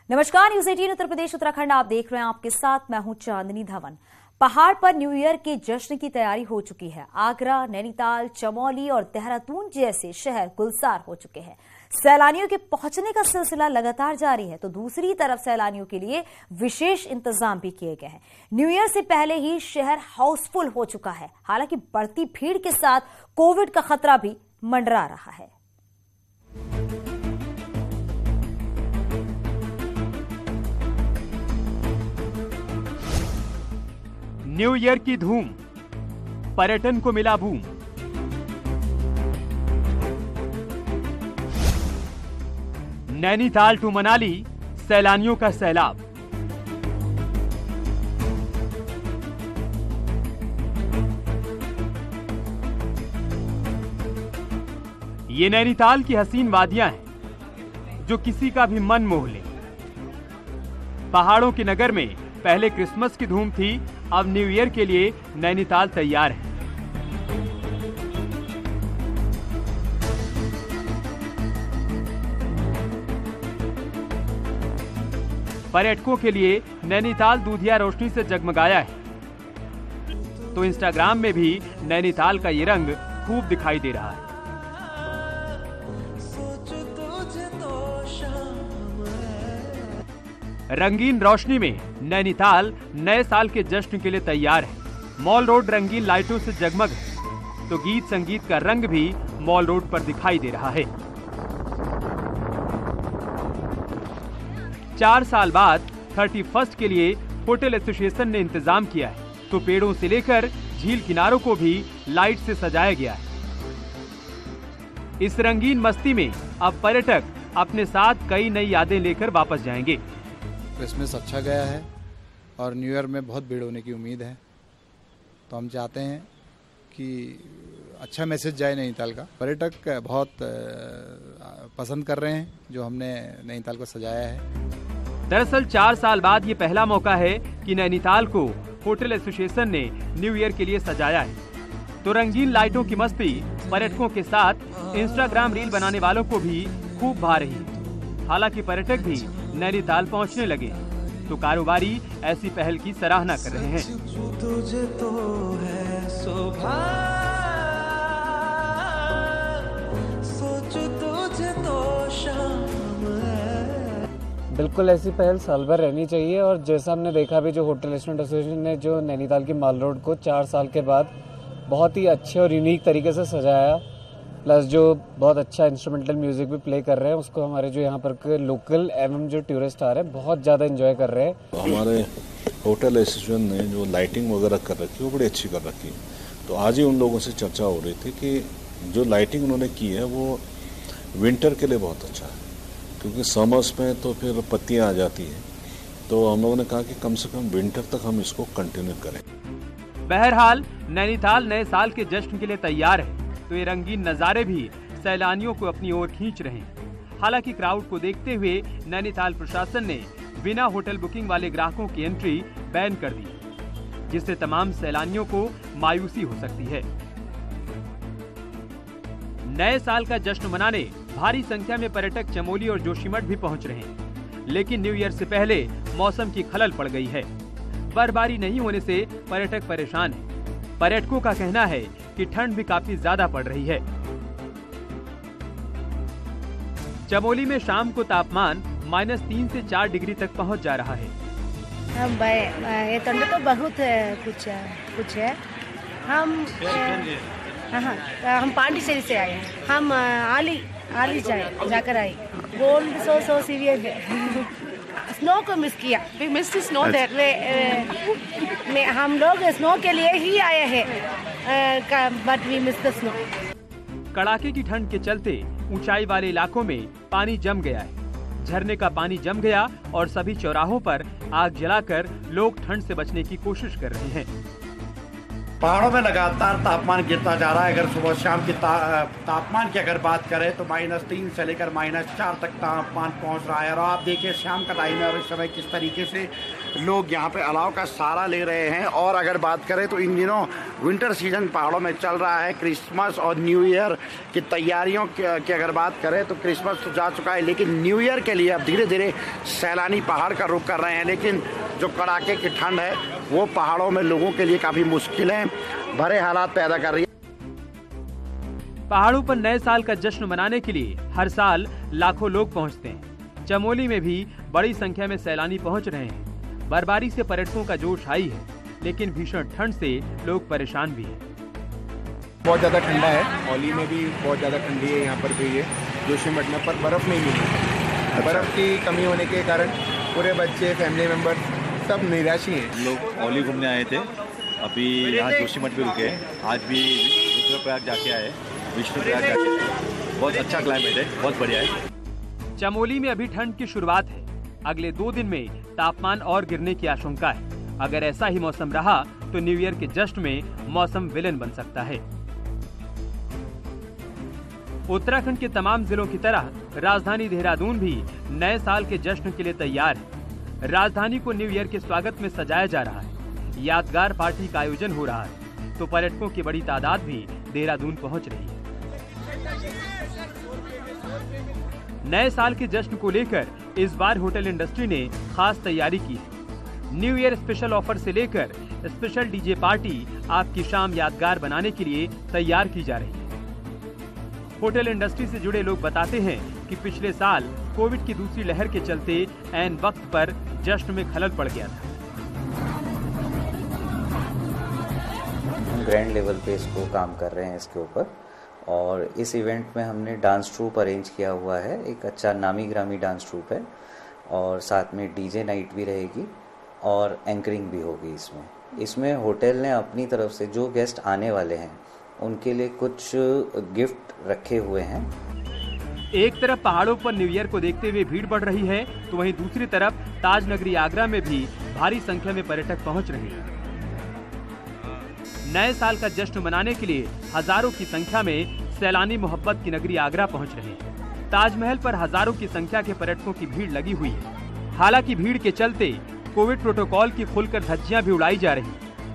नमस्कार, न्यूज 18 उत्तर प्रदेश उत्तराखंड आप देख रहे हैं। आपके साथ मैं हूं चांदनी धवन। पहाड़ पर न्यू ईयर के जश्न की तैयारी हो चुकी है। आगरा, नैनीताल, चमोली और देहरादून जैसे शहर गुलजार हो चुके हैं। सैलानियों के पहुंचने का सिलसिला लगातार जारी है, तो दूसरी तरफ सैलानियों के लिए विशेष इंतजाम भी किए गए हैं। न्यू ईयर से पहले ही शहर हाउसफुल हो चुका है। हालांकि बढ़ती भीड़ के साथ कोविड का खतरा भी मंडरा रहा है। न्यू ईयर की धूम, पर्यटन को मिला बूम। नैनीताल टू मनाली, सैलानियों का सैलाब। ये नैनीताल की हसीन वादियां हैं जो किसी का भी मन मोह ले। पहाड़ों के नगर में पहले क्रिसमस की धूम थी, अब न्यू ईयर के लिए नैनीताल तैयार है। पर्यटकों के लिए नैनीताल दूधिया रोशनी से जगमगाया है, तो इंस्टाग्राम में भी नैनीताल का ये रंग खूब दिखाई दे रहा है। रंगीन रोशनी में नैनीताल नए साल के जश्न के लिए तैयार है। मॉल रोड रंगीन लाइटों से जगमग है, तो गीत संगीत का रंग भी मॉल रोड पर दिखाई दे रहा है। 4 साल बाद 31st के लिए होटल एसोसिएशन ने इंतजाम किया है, तो पेड़ों से लेकर झील किनारों को भी लाइट से सजाया गया है। इस रंगीन मस्ती में अब पर्यटक अपने साथ कई नई यादें लेकर वापस जाएंगे। क्रिसमस अच्छा गया है और न्यू ईयर में बहुत भीड़ होने की उम्मीद है, तो हम चाहते हैं कि अच्छा मैसेज जाए नैनीताल का। पर्यटक बहुत पसंद कर रहे हैं जो हमने नैनीताल को सजाया है। दरअसल 4 साल बाद ये पहला मौका है कि नैनीताल को होटल एसोसिएशन ने न्यू ईयर के लिए सजाया है, तो रंगीन लाइटों की मस्ती पर्यटकों के साथ इंस्टाग्राम रील बनाने वालों को भी खूब भा रही है। हालांकि पर्यटक भी नैनीताल पहुंचने लगे, तो कारोबारी ऐसी पहल की सराहना कर रहे हैं। बिल्कुल ऐसी पहल साल भर रहनी चाहिए। और जैसा हमने देखा भी, जो होटल रेस्टोरेंट एसोसिएशन ने जो नैनीताल की माल रोड को 4 साल के बाद बहुत ही अच्छे और यूनिक तरीके से सजाया, प्लस जो बहुत अच्छा इंस्ट्रूमेंटल म्यूजिक भी प्ले कर रहे हैं, उसको हमारे जो यहाँ पर के लोकल एवं जो टूरिस्ट आ रहे हैं बहुत ज़्यादा एंजॉय कर रहे हैं। हमारे होटल एसोसिएशन ने जो लाइटिंग वगैरह कर रखी है वो बड़ी अच्छी कर रखी है, तो आज ही उन लोगों से चर्चा हो रही थी कि जो लाइटिंग उन्होंने की है वो विंटर के लिए बहुत अच्छा है, क्योंकि समर्स में तो फिर पत्तियाँ आ जाती हैं, तो हम लोगों ने कहा कि कम से कम विंटर तक हम इसको कंटिन्यू करें। बहरहाल नैनीताल नए साल के जश्न के लिए तैयार है, तो ये रंगीन नजारे भी सैलानियों को अपनी ओर खींच रहे हैं। हालांकि क्राउड को देखते हुए नैनीताल प्रशासन ने बिना होटल बुकिंग वाले ग्राहकों की एंट्री बैन कर दी, जिससे तमाम सैलानियों को मायूसी हो सकती है। नए साल का जश्न मनाने भारी संख्या में पर्यटक चमोली और जोशीमठ भी पहुंच रहे हैं, लेकिन न्यू ईयर से पहले मौसम की खलल पड़ गई है। बर्फबारी नहीं होने से पर्यटक परेशान हैं। पर्यटकों का कहना है कि ठंड भी काफी ज्यादा पड़ रही है। चमोली में शाम को तापमान -3 से 4 डिग्री तक पहुंच जा रहा है। ये ठंड तो बहुत कुछ है। हम पांडिचेरी से आए हैं। हम आली जाकर आए। गोल्ड सो सीरियस है। स्नो को मिस किया। We missed the snow there. में हम लोग स्नो के लिए ही आए हैं, but we missed the snow. कड़ाके की ठंड के चलते ऊंचाई वाले इलाकों में पानी जम गया है। झरने का पानी जम गया और सभी चौराहों पर आग जलाकर लोग ठंड से बचने की कोशिश कर रहे हैं। पहाड़ों में लगातार तापमान गिरता जा रहा है। अगर सुबह शाम की तापमान की अगर बात करें तो -3 से लेकर -4 तक तापमान पहुंच रहा है। और आप देखिए शाम का टाइम है और इस समय किस तरीके से लोग यहाँ पे अलाव का सहारा ले रहे हैं। और अगर बात करें तो इन दिनों विंटर सीजन पहाड़ों में चल रहा है। क्रिसमस और न्यू ईयर की तैयारियों की अगर बात करें तो क्रिसमस तो जा चुका है, लेकिन न्यू ईयर के लिए अब धीरे धीरे सैलानी पहाड़ का रुख कर रहे हैं। लेकिन जो कड़ाके की ठंड है वो पहाड़ों में लोगों के लिए काफ़ी मुश्किलें भरे हालात पैदा कर रही है। पहाड़ों पर नए साल का जश्न मनाने के लिए हर साल लाखों लोग पहुंचते हैं। चमोली में भी बड़ी संख्या में सैलानी पहुंच रहे हैं। बर्फबारी से पर्यटकों का जोश हाई है, लेकिन भीषण ठंड से लोग परेशान भी हैं। बहुत ज़्यादा ठंडा है, औली में भी बहुत ज़्यादा ठंडी है, यहाँ पर भी है। जोशीमठ में पर बर्फ़ नहीं मिली। बर्फ़ की कमी होने के कारण पूरे बच्चे, फैमिली मेम्बर सब निराशी हैं। लोग औली घूमने आए थे, अभी यहाँ जोशीमठ भी रुके हैं। आज भी रुद्रप्रयाग जाके आए, विष्णुप्रयाग जाके। बहुत अच्छा क्लाइमेट है, बहुत बढ़िया है। चमोली में अभी ठंड की शुरुआत है। अगले 2 दिन में तापमान और गिरने की आशंका है। अगर ऐसा ही मौसम रहा तो न्यू ईयर के जश्न में मौसम विलेन बन सकता है। उत्तराखंड के तमाम जिलों की तरह राजधानी देहरादून भी नए साल के जश्न के लिए तैयार है। राजधानी को न्यू ईयर के स्वागत में सजाया जा रहा है। यादगार पार्टी का आयोजन हो रहा है, तो पर्यटकों की बड़ी तादाद भी देहरादून पहुंच रही है। नए साल के जश्न को लेकर इस बार होटल इंडस्ट्री ने खास तैयारी की है। न्यू ईयर स्पेशल ऑफर से लेकर स्पेशल डीजे पार्टी आपकी शाम यादगार बनाने के लिए तैयार की जा रही है। होटल इंडस्ट्री से जुड़े लोग बताते हैं कि पिछले साल कोविड की दूसरी लहर के चलते ऐन वक्त पर जश्न में खलल पड़ गया था। हम ग्रैंड लेवल पे इसको काम कर रहे हैं इसके ऊपर, और इस इवेंट में हमने डांस ट्रूप अरेंज किया हुआ है। एक अच्छा नामी ग्रामी डांस ट्रूप है, और साथ में डीजे नाइट भी रहेगी और एंकरिंग भी होगी। इसमें होटल ने अपनी तरफ से जो गेस्ट आने वाले हैं उनके लिए कुछ गिफ्ट रखे हुए हैं। एक तरफ पहाड़ों पर न्यू ईयर को देखते हुए भीड़ बढ़ रही है, तो वहीं दूसरी तरफ ताज नगरी आगरा में भी भारी संख्या में पर्यटक पहुंच रहे हैं। नए साल का जश्न मनाने के लिए हजारों की संख्या में सैलानी मोहब्बत की नगरी आगरा पहुंच रहे हैं। ताजमहल पर हजारों की संख्या के पर्यटकों की भीड़ लगी हुई है। हालांकि भीड़ के चलते कोविड प्रोटोकॉल की खुलकर धज्जियां भी उड़ाई जा रही।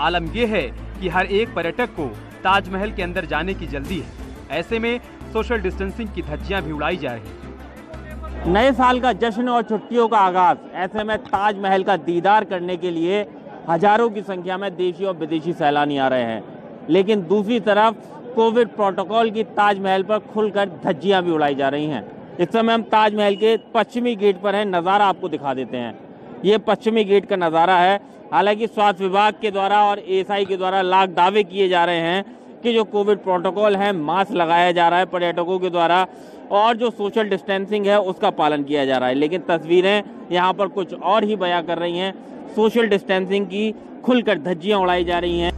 आलम यह है कि हर एक पर्यटक को ताजमहल के अंदर जाने की जल्दी है। ऐसे में सोशल डिस्टेंसिंग की धज्जियां भी उड़ाई जा रही। नए साल का जश्न और छुट्टियों का आगाज, ऐसे में ताजमहल का दीदार करने के लिए हजारों की संख्या में देशी और विदेशी सैलानी आ रहे हैं। लेकिन दूसरी तरफ कोविड प्रोटोकॉल की ताजमहल पर खुलकर धज्जियां भी उड़ाई जा रही हैं। इस समय हम ताजमहल के पश्चिमी गेट पर हैं, नज़ारा आपको दिखा देते हैं। ये पश्चिमी गेट का नज़ारा है। हालांकि स्वास्थ्य विभाग के द्वारा और एएसआई के द्वारा लाख दावे किए जा रहे हैं कि जो कोविड प्रोटोकॉल है, मास्क लगाया जा रहा है पर्यटकों के द्वारा, और जो सोशल डिस्टेंसिंग है उसका पालन किया जा रहा है। लेकिन तस्वीरें यहाँ पर कुछ और ही बयां कर रही हैं। सोशल डिस्टेंसिंग की खुलकर धज्जियां उड़ाई जा रही हैं।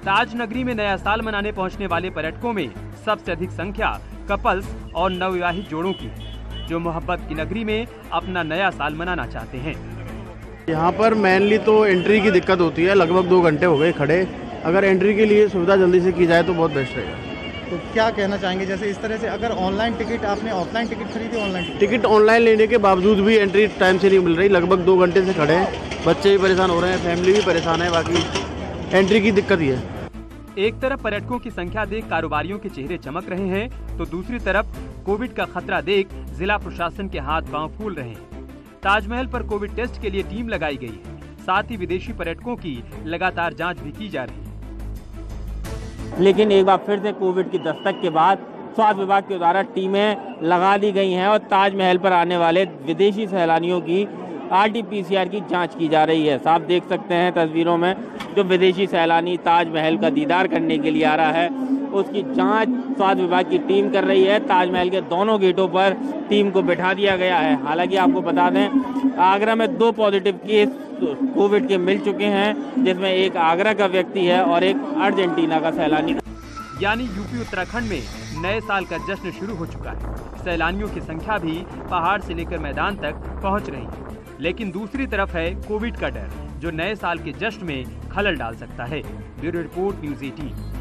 ताज नगरी में नया साल मनाने पहुंचने वाले पर्यटकों में सबसे अधिक संख्या कपल्स और नवविवाहित जोड़ों की, जो मोहब्बत की नगरी में अपना नया साल मनाना चाहते हैं। यहाँ पर मेनली तो एंट्री की दिक्कत होती है। लगभग 2 घंटे हो गए खड़े। अगर एंट्री के लिए सुविधा जल्दी से की जाए तो बहुत बेस्ट रहेगा। तो क्या कहना चाहेंगे, जैसे इस तरह से अगर ऑनलाइन टिकट, आपने ऑफलाइन टिकट खरीदी, ऑनलाइन टिकट ऑनलाइन लेने के बावजूद भी एंट्री टाइम से नहीं मिल रही। लगभग 2 घंटे से खड़े हैं। बच्चे भी परेशान हो रहे हैं, फैमिली भी परेशान है। बाकी एंट्री की दिक्कत ही है। एक तरफ पर्यटकों की संख्या देख कारोबारियों के चेहरे चमक रहे हैं, तो दूसरी तरफ कोविड का खतरा देख जिला प्रशासन के हाथ पांव फूल रहे हैं। ताजमहल पर कोविड टेस्ट के लिए टीम लगाई गई है। साथ ही विदेशी पर्यटकों की लगातार जांच भी की जा रही है। लेकिन एक बार फिर से कोविड की दस्तक के बाद स्वास्थ्य विभाग के द्वारा टीमें लगा दी गई हैं और ताजमहल पर आने वाले विदेशी सैलानियों की RT-PCR की जांच की जा रही है। आप देख सकते हैं तस्वीरों में, जो विदेशी सैलानी ताजमहल का दीदार करने के लिए आ रहा है उसकी जांच स्वास्थ्य विभाग की टीम कर रही है। ताजमहल के दोनों गेटों पर टीम को बिठा दिया गया है। हालांकि आपको बता दें, आगरा में 2 पॉजिटिव केस कोविड के मिल चुके हैं, जिसमें एक आगरा का व्यक्ति है और एक अर्जेंटीना का सैलानी। यानी यूपी उत्तराखंड में नए साल का जश्न शुरू हो चुका है। सैलानियों की संख्या भी पहाड़ से लेकर मैदान तक पहुंच रही है। लेकिन दूसरी तरफ है कोविड का डर, जो नए साल के जश्न में खलल डाल सकता है। Bureau report, news 18।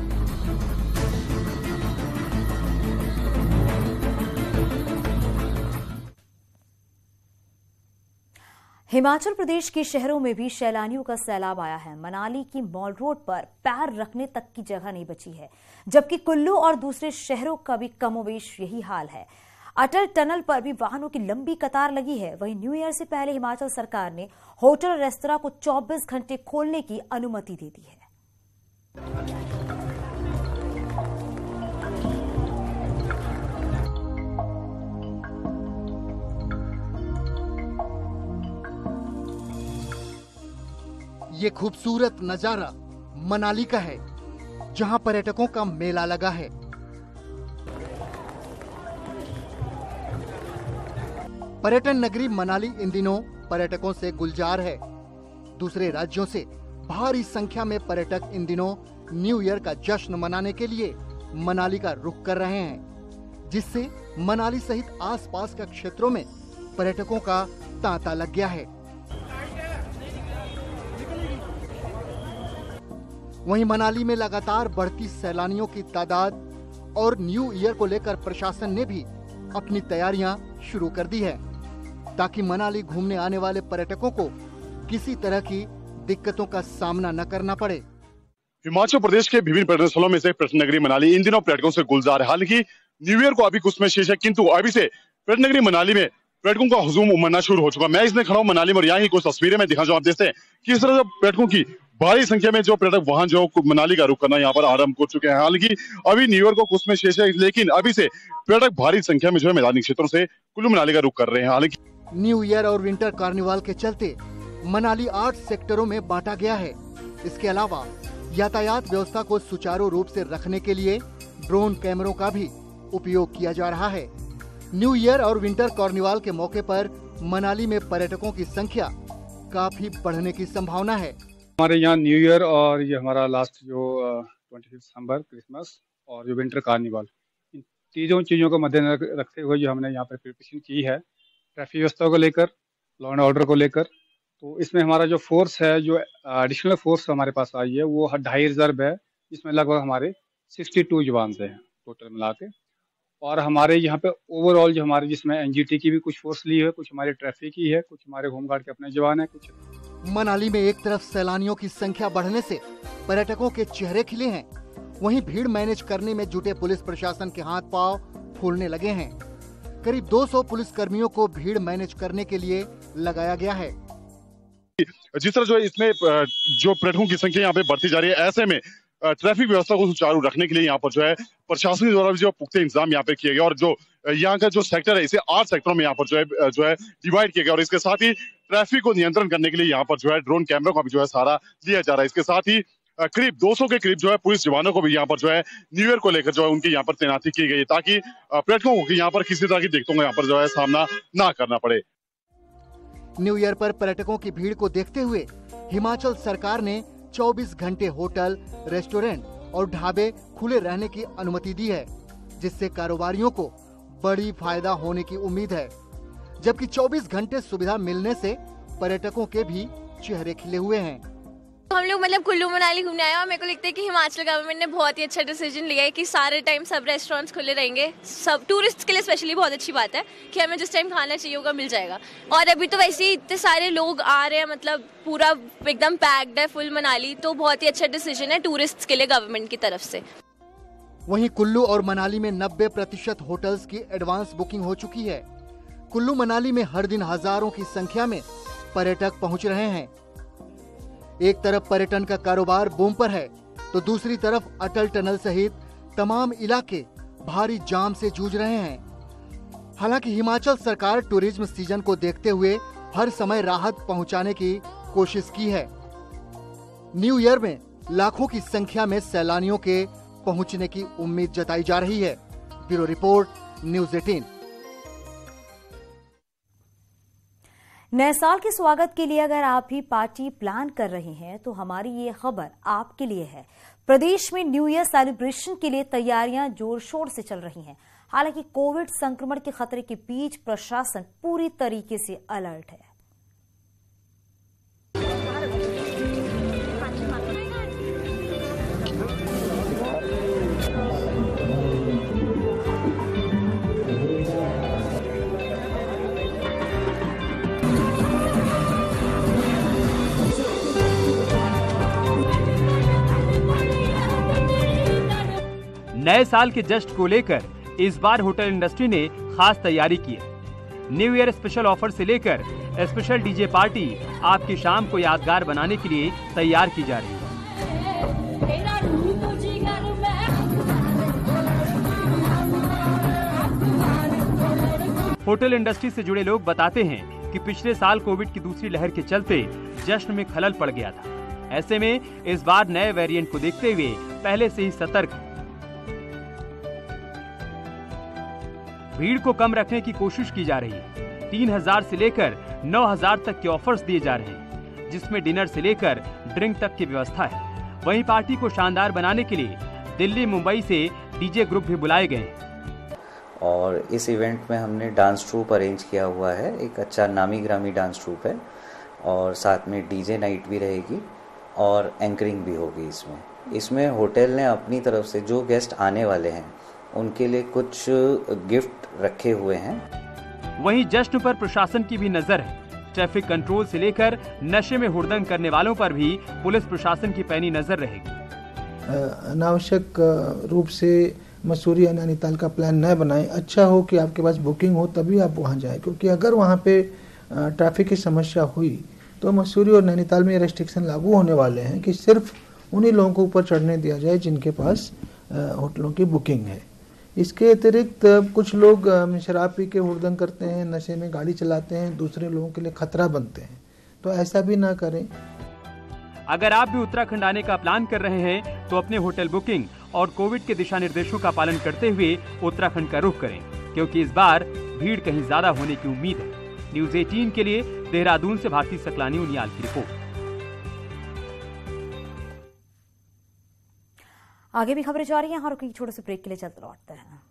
Himachal Pradesh के शहरों में भी सैलानियों का सैलाब आया है। मनाली की मॉल रोड पर पैर रखने तक की जगह नहीं बची है, जबकि कुल्लू और दूसरे शहरों का भी कमोवेश यही हाल है। अटल टनल पर भी वाहनों की लंबी कतार लगी है। वहीं न्यू ईयर से पहले हिमाचल सरकार ने होटल और रेस्तरां को 24 घंटे खोलने की अनुमति दे दी है। ये खूबसूरत नजारा मनाली का है, जहां पर्यटकों का मेला लगा है। पर्यटन नगरी मनाली इन दिनों पर्यटकों से गुलजार है। दूसरे राज्यों से भारी संख्या में पर्यटक इन दिनों न्यू ईयर का जश्न मनाने के लिए मनाली का रुख कर रहे हैं, जिससे मनाली सहित आसपास के क्षेत्रों में पर्यटकों का तांता लग गया है। वहीं मनाली में लगातार बढ़ती सैलानियों की तादाद और न्यू ईयर को लेकर प्रशासन ने भी अपनी तैयारियां शुरू कर दी है, ताकि मनाली घूमने आने वाले पर्यटकों को किसी तरह की दिक्कतों का सामना न करना पड़े। हिमाचल प्रदेश के विभिन्न पर्यटन स्थलों में से पर्यटन नगरी मनाली इन दिनों पर्यटकों से गुलजार है। हालांकि न्यू ईयर को अभी कुछ में शेष है, किंतु अभी से पर्यटन नगरी मनाली में पर्यटकों का हुजूम उमड़ना शुरू हो चुका। मैं इसमें खड़ा हूँ मनाली में और यहाँ की कुछ तस्वीरें में दिखा जो आप देखते हैं कि इस तरह से पर्यटकों की भारी संख्या में जो पर्यटक वाहन जो मनाली का रुख करना यहाँ पर आरंभ कर चुके हैं। हालांकि अभी न्यू ईयर को कुछ में शेष है, लेकिन अभी से पर्यटक भारी संख्या में जो है मैदानी क्षेत्रों से कुल्लू मनाली का रुख कर रहे हैं। हालांकि न्यू ईयर और विंटर कार्निवाल के चलते मनाली 8 सेक्टरों में बांटा गया है। इसके अलावा यातायात व्यवस्था को सुचारू रूप से रखने के लिए ड्रोन कैमरों का भी उपयोग किया जा रहा है। न्यू ईयर और विंटर कार्निवाल के मौके पर मनाली में पर्यटकों की संख्या काफी बढ़ने की संभावना है। हमारे यहाँ न्यू ईयर और ये हमारा लास्ट जो 25 दिसंबर क्रिसमस और जो विंटर कार्निवाल, इन तीनों चीज़ों को मद्देनजर रखते हुए जो हमने यहाँ पर प्रिपरेशन की है ट्रैफिक व्यवस्था को लेकर, लॉ एंड ऑर्डर को लेकर, तो इसमें हमारा जो फोर्स है, जो एडिशनल फोर्स हमारे पास आई है वो 2.5 रिजर्व है, जिसमें लगभग हमारे 62 जवान से हैं टोटल मिला के। और हमारे यहाँ पे ओवरऑल जो हमारे जिसमें एनजीटी की भी कुछ फोर्स ली है, कुछ हमारे ट्रैफिक की है, कुछ हमारे होमगार्ड के अपने जवान है। कुछ मनाली में एक तरफ सैलानियों की संख्या बढ़ने से पर्यटकों के चेहरे खिले हैं, वहीं भीड़ मैनेज करने में जुटे पुलिस प्रशासन के हाथ पांव फूलने लगे हैं। करीब 200 पुलिस कर्मियों को भीड़ मैनेज करने के लिए लगाया गया है। जिस तरह जो है इसमें जो पर्यटकों की संख्या यहाँ पे बढ़ती जा रही है, ऐसे में ट्रैफिक व्यवस्था को सुचारू रखने के लिए यहाँ पर जो है प्रशासन द्वारा भी जो पुख्ते इंतजाम यहाँ पे किए गए और जो यहाँ का जो सेक्टर है इसे 8 सेक्टरों में यहाँ पर जो है डिवाइड किया गया और इसके साथ ही ट्रैफिक को नियंत्रण करने के लिए यहाँ पर जो है ड्रोन कैमरा का भी जो है सहारा लिया जा रहा है। इसके साथ ही करीब 200 के करीब जो है पुलिस जवानों को भी यहाँ पर जो है न्यू ईयर को लेकर जो है उनकी यहाँ पर तैनाती की गई है, ताकि पर्यटकों को यहाँ पर किसी तरह की दिक्कतों का यहाँ पर जो है सामना ना करना पड़े। न्यू ईयर पर पर्यटकों की भीड़ को देखते हुए हिमाचल सरकार ने 24 घंटे होटल, रेस्टोरेंट और ढाबे खुले रहने की अनुमति दी है, जिससे कारोबारियों को बड़ी फायदा होने की उम्मीद है। जबकि 24 घंटे सुविधा मिलने से पर्यटकों के भी चेहरे खिले हुए हैं। हम लोग मतलब कुल्लू मनाली घूमने आए और मेरे को लगता है कि हिमाचल गवर्नमेंट ने बहुत ही अच्छा डिसीजन लिया है कि सारे टाइम सब रेस्टोरेंट्स खुले रहेंगे। सब टूरिस्ट के लिए स्पेशली बहुत अच्छी बात है कि हमें जिस टाइम खाना चाहिए होगा मिल जाएगा। और अभी तो वैसे ही इतने सारे लोग आ रहे हैं, मतलब पूरा एकदम पैक्ड है फुल मनाली, तो बहुत ही अच्छा डिसीजन है टूरिस्ट के लिए गवर्नमेंट की तरफ से। वहीं कुल्लू और मनाली में 90% होटल्स की एडवांस बुकिंग हो चुकी है। कुल्लू मनाली में हर दिन हजारों की संख्या में पर्यटक पहुंच रहे हैं। एक तरफ पर्यटन का कारोबार बूम पर है, तो दूसरी तरफ अटल टनल सहित तमाम इलाके भारी जाम से जूझ रहे हैं। हालांकि हिमाचल सरकार टूरिज्म सीजन को देखते हुए हर समय राहत पहुंचाने की कोशिश की है। न्यू ईयर में लाखों की संख्या में सैलानियों के पहुंचने की उम्मीद जताई जा रही है। Bureau report, news 18। नए साल के स्वागत के लिए अगर आप भी पार्टी प्लान कर रहे हैं तो हमारी ये खबर आपके लिए है। प्रदेश में न्यू ईयर सेलिब्रेशन के लिए तैयारियां जोर शोर से चल रही हैं। हालांकि कोविड संक्रमण के खतरे के बीच प्रशासन पूरी तरीके से अलर्ट है। नए साल के जश्न को लेकर इस बार होटल इंडस्ट्री ने खास तैयारी की है। न्यू ईयर स्पेशल ऑफर से लेकर स्पेशल डीजे पार्टी आपकी शाम को यादगार बनाने के लिए तैयार की जा रही है। होटल इंडस्ट्री से जुड़े लोग बताते हैं कि पिछले साल कोविड की दूसरी लहर के चलते जश्न में खलल पड़ गया था। ऐसे में इस बार नए वेरिएंट को देखते हुए पहले से ही सतर्क है। भीड़ को कम रखने की कोशिश की जा रही है। 3000 से लेकर 9000 तक के ऑफर्स दिए जा रहे हैं, जिसमें डिनर से लेकर ड्रिंक तक की व्यवस्था है। वहीं पार्टी को शानदार बनाने के लिए दिल्ली मुंबई से डीजे ग्रुप भी बुलाए गए हैं। और इस इवेंट में हमने डांस ट्रूप अरेंज किया हुआ है, एक अच्छा नामी ग्रामी डांस ट्रूप है, और साथ में डीजे नाइट भी रहेगी और एंकरिंग भी होगी। इसमें होटल ने अपनी तरफ से जो गेस्ट आने वाले हैं उनके लिए कुछ गिफ्ट रखे हुए हैं। वहीं जश्न पर प्रशासन की भी नजर है। ट्रैफिक कंट्रोल से लेकर नशे में हुड़दंग करने वालों पर भी पुलिस प्रशासन की पैनी नजर रहेगी। अनावश्यक रूप से मसूरी या नैनीताल का प्लान न बनाएं। अच्छा हो कि आपके पास बुकिंग हो तभी आप वहां जाएं, क्योंकि अगर वहां पे ट्रैफिक की समस्या हुई तो मसूरी और नैनीताल में रेस्ट्रिक्शन लागू होने वाले हैं कि सिर्फ उन्हीं लोगों को ऊपर चढ़ने दिया जाए जिनके पास होटलों की बुकिंग है। इसके अतिरिक्त कुछ लोग शराब पी के हुड़दंग करते हैं, नशे में गाड़ी चलाते हैं, दूसरे लोगों के लिए खतरा बनते हैं, तो ऐसा भी ना करें। अगर आप भी उत्तराखंड आने का प्लान कर रहे हैं तो अपने होटल बुकिंग और कोविड के दिशा निर्देशों का पालन करते हुए उत्तराखंड का रुख करें, क्योंकि इस बार भीड़ कहीं ज्यादा होने की उम्मीद है। न्यूज़ 18 के लिए देहरादून से भारती सकलानी उनियाल की रिपोर्ट। आगे भी खबरें जारी हैं और छोटे से ब्रेक के लिए चलते लौटते हैं।